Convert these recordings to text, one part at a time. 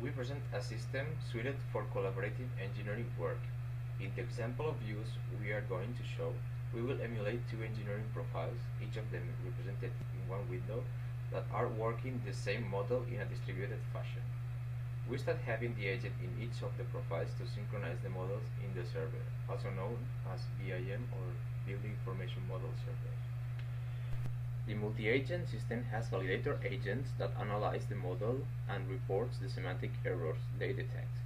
We present a system suited for collaborative engineering work. In the example of use we are going to show, we will emulate two engineering profiles, each of them represented in one window, that are working the same model in a distributed fashion. We start having the agent in each of the profiles to synchronize the models in the server, also known as BIM or Building Information Model Server. The multi-agent system has validator agents that analyze the model and reports the semantic errors they detect.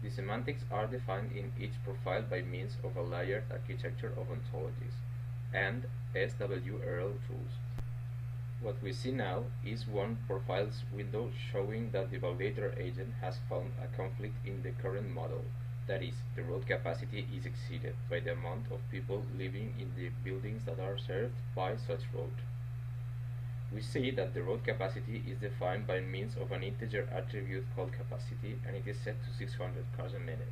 The semantics are defined in each profile by means of a layered architecture of ontologies and SWRL tools. What we see now is one profile's window showing that the validator agent has found a conflict in the current model. That is, the road capacity is exceeded by the amount of people living in the buildings that are served by such road. We see that the road capacity is defined by means of an integer attribute called capacity, and it is set to 600 cars a minute.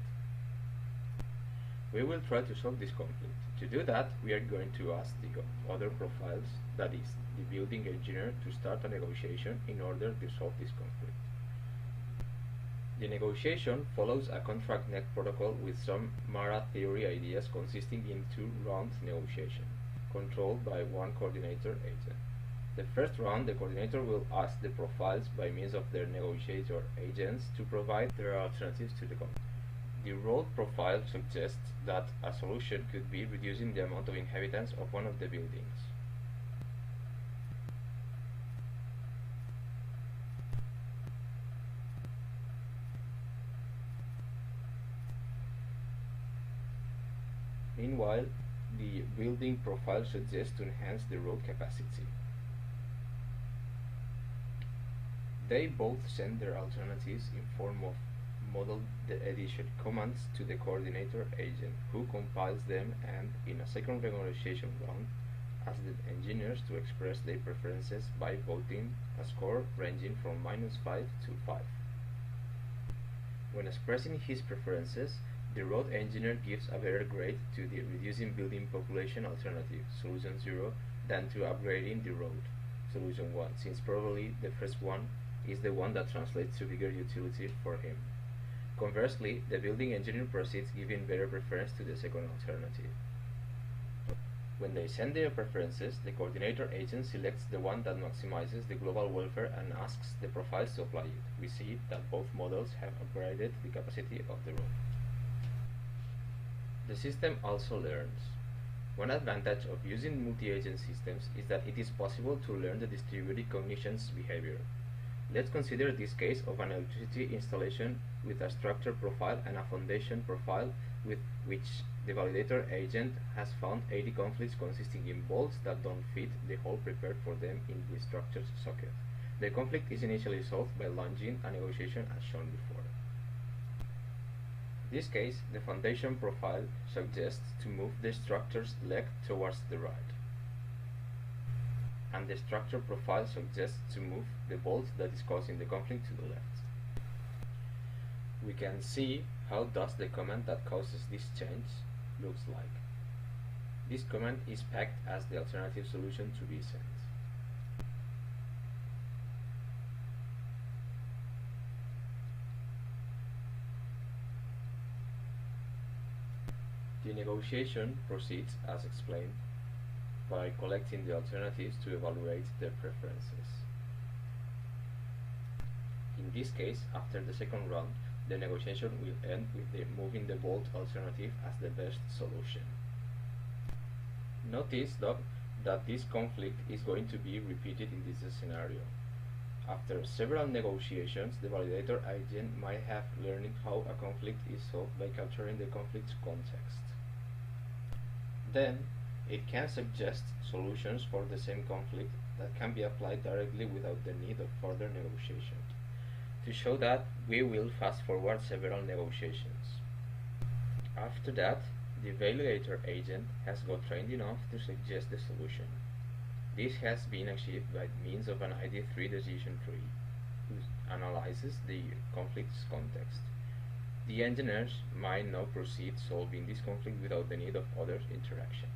We will try to solve this conflict. To do that, we are going to ask the other profiles, that is, the building engineer, to start a negotiation in order to solve this conflict. The negotiation follows a contract neck protocol with some Mara theory ideas consisting in two-round negotiation, controlled by one coordinator agent. The first round, the coordinator will ask the profiles by means of their negotiator agents to provide their alternatives to the conflict. The road profile suggests that a solution could be reducing the amount of inhabitants of one of the buildings. Meanwhile, the building profile suggests to enhance the road capacity. They both send their alternatives in form of model addition commands to the coordinator agent, who compiles them and, in a second negotiation round, asks the engineers to express their preferences by voting a score ranging from -5 to 5. When expressing his preferences, the road engineer gives a better grade to the reducing building population alternative, solution 0, than to upgrading the road, solution 1, since probably the first one is the one that translates to bigger utility for him. Conversely, the building engineer proceeds giving better preference to the second alternative. When they send their preferences, the coordinator agent selects the one that maximizes the global welfare and asks the profiles to apply it. We see that both models have upgraded the capacity of the road. The system also learns. One advantage of using multi-agent systems is that it is possible to learn the distributed cognition's behavior. Let's consider this case of an electricity installation with a structure profile and a foundation profile with which the validator agent has found 80 conflicts consisting in bolts that don't fit the hole prepared for them in the structure's socket. The conflict is initially solved by launching a negotiation as shown before. In this case, the foundation profile suggests to move the structure's leg towards the right, and the structure profile suggests to move the bolt that is causing the conflict to the left. We can see how does the command that causes this change looks like. This command is pegged as the alternative solution to be sent. The negotiation proceeds as explained by collecting the alternatives to evaluate their preferences. In this case, after the second round, the negotiation will end with moving the bolt alternative as the best solution. Notice though that this conflict is going to be repeated in this scenario. After several negotiations, the validator agent might have learned how a conflict is solved by capturing the conflict's context. Then, it can suggest solutions for the same conflict that can be applied directly without the need of further negotiation. To show that, we will fast forward several negotiations. After that, the validator agent has got trained enough to suggest the solution. This has been achieved by means of an ID3 decision tree, which analyzes the conflict's context. The engineers might now proceed solving this conflict without the need of other interaction.